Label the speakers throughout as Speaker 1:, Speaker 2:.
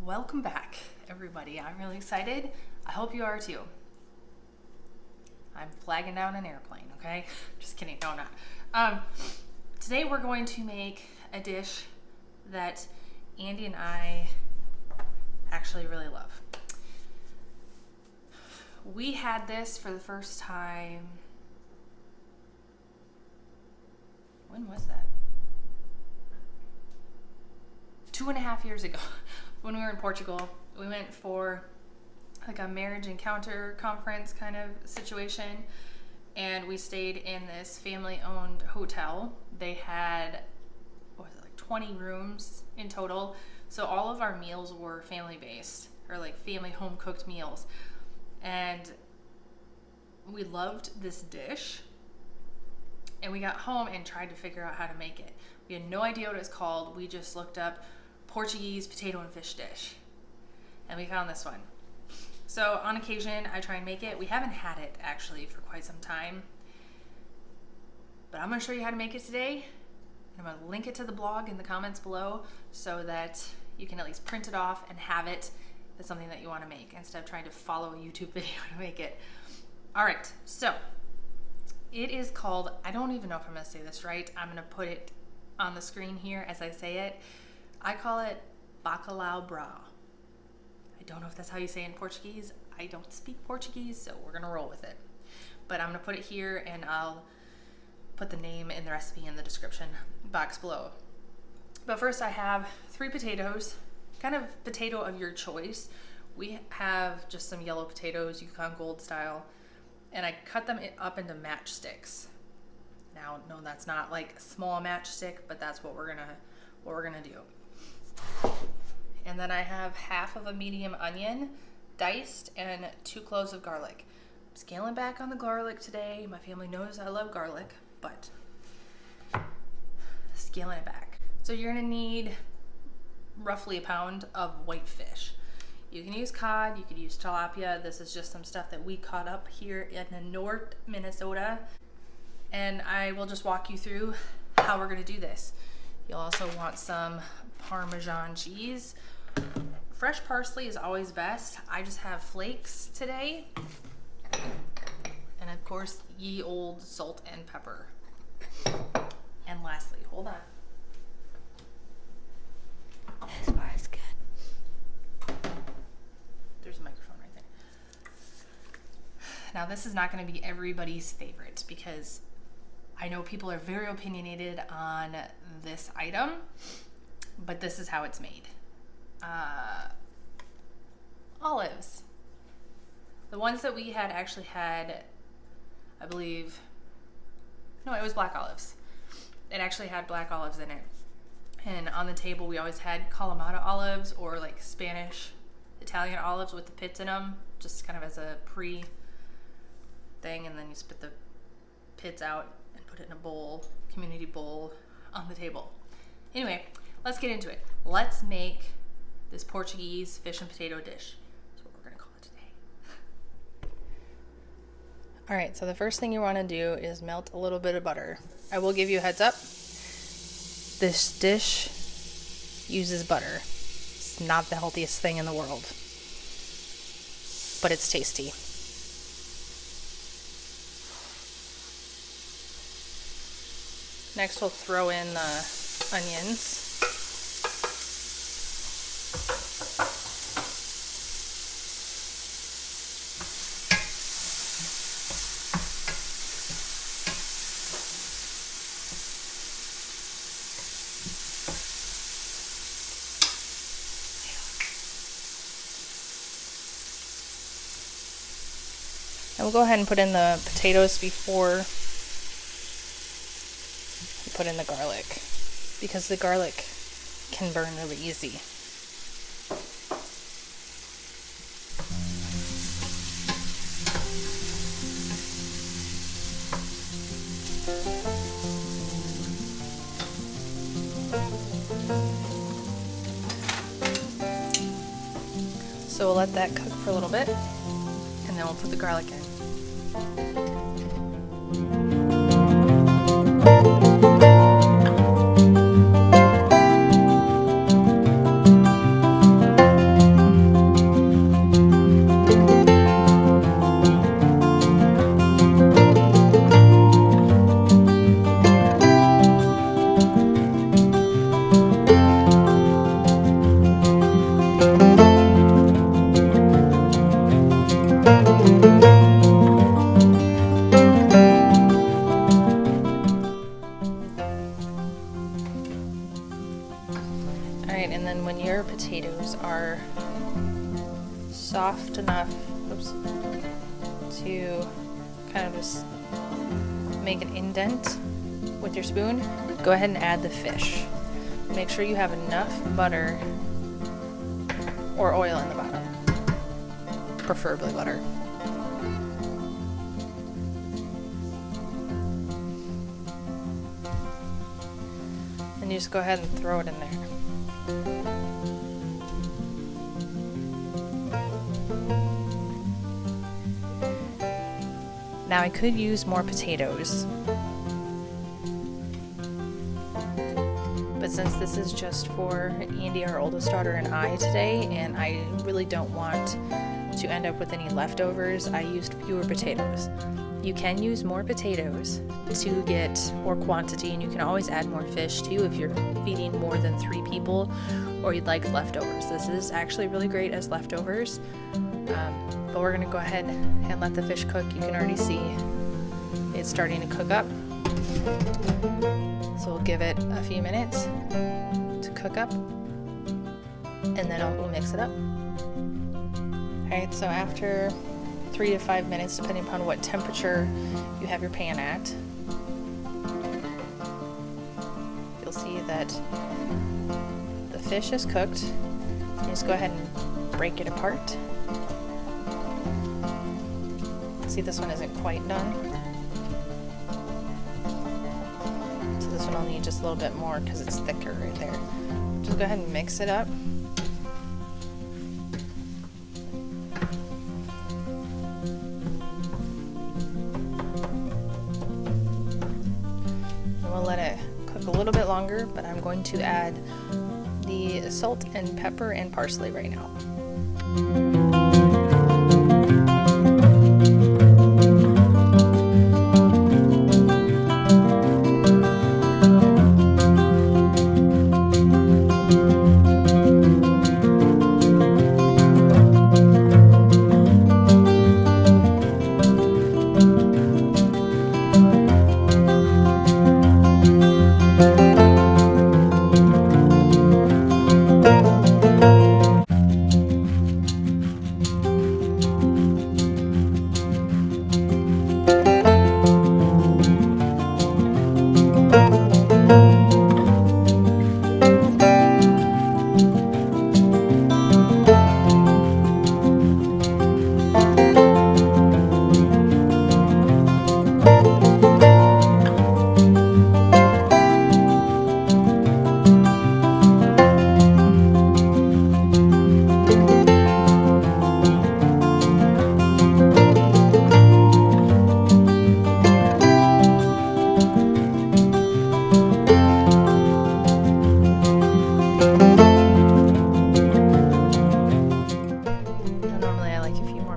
Speaker 1: Welcome back, everybody. I'm really excited. I hope you are too. I'm flagging down an airplane, okay? Just kidding, no, I'm not. Today we're going to make a dish that Andy and I actually really love. We had this for the first time, when was that? 2.5 years ago when we were in Portugal. We went for like a marriage encounter conference kind of situation, and we stayed in this family-owned hotel. They had, what was it, like 20 rooms in total, so all of our meals were family-based, or like family home-cooked meals, and we loved this dish. And we got home and tried to figure out how to make it. We had no idea what it was called. We just looked up Portuguese potato and fish dish, and we found this one. So on occasion, I try and make it. We haven't had it actually for quite some time, but I'm gonna show you how to make it today. I'm gonna link it to the blog in the comments below so that you can at least print it off and have it if it's something that you wanna make, instead of trying to follow a YouTube video to make it. All right, so it is called, I don't even know if I'm gonna say this right. I'm gonna put it on the screen here as I say it. I call it Bacalhau. I don't know if that's how you say it in Portuguese. I don't speak Portuguese, so we're gonna roll with it. But I'm gonna put it here, and I'll put the name and the recipe in the description box below. But first I have 3 potatoes, kind of potato of your choice. We have just some yellow potatoes, Yukon Gold style, and I cut them up into matchsticks. Now, no, that's not like a small matchstick, but that's what we're gonna do. And then I have half of a medium onion, diced, and 2 cloves of garlic. I'm scaling back on the garlic today. My family knows I love garlic, but scaling it back. So you're gonna need roughly a pound of white fish. You can use cod, you could use tilapia. This is just some stuff that we caught up here in North Minnesota. And I will just walk you through how we're gonna do this. You'll also want some Parmesan cheese. Fresh parsley is always best. I just have flakes today. And of course, ye old salt and pepper. And lastly, hold on.
Speaker 2: This part is good.
Speaker 1: There's a microphone right there. Now this is not gonna be everybody's favorite, because I know people are very opinionated on this item, but this is how it's made. Olives. The ones that we had actually had, I believe, no, it was black olives. It actually had black olives in it. And on the table, we always had Kalamata olives, or like Spanish, Italian olives with the pits in them, just kind of as a pre thing, and then you spit the pits out and put it in a bowl, community bowl on the table. Anyway, let's get into it. Let's make this Portuguese fish and potato dish. That's what we're gonna call it today. All right, so the first thing you wanna do is melt a little bit of butter. I will give you a heads up. This dish uses butter. It's not the healthiest thing in the world, but it's tasty. Next, we'll throw in the onions. And we'll go ahead and put in the potatoes before we put in the garlic, because the garlic can burn really easy. So we'll let that cook for a little bit, and then we'll put the garlic in. potatoes are soft enough, to kind of just make an indent with your spoon, go ahead and add the fish. Make sure you have enough butter or oil in the bottom, preferably butter. And you just go ahead and throw it in there. Now I could use more potatoes, but since this is just for Andy, our oldest daughter, and I today, and I really don't want to end up with any leftovers, I used fewer potatoes. You can use more potatoes to get more quantity, and you can always add more fish too if you're feeding more than 3 people or you'd like leftovers. This is actually really great as leftovers. But we're gonna go ahead and let the fish cook. You can already see it's starting to cook up. So we'll give it a few minutes to cook up, and then we'll mix it up. Alright, so after 3 to 5 minutes, depending upon what temperature you have your pan at, you'll see that the fish is cooked. You just go ahead and break it apart. See, this one isn't quite done. So this one will need just a little bit more because it's thicker right there. Just go ahead and mix it up. And we'll let it cook a little bit longer, but I'm going to add the salt and pepper and parsley right now.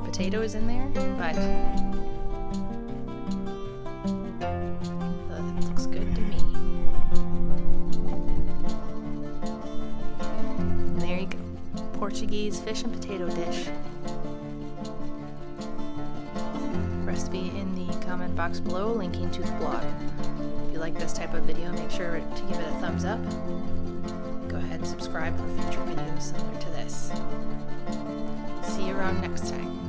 Speaker 1: Potatoes in there, but that looks good to me. And there you go, Portuguese fish and potato dish. Recipe in the comment box below, linking to the blog. If you like this type of video, make sure to give it a thumbs up. Go ahead and subscribe for future videos similar to this. See you around next time.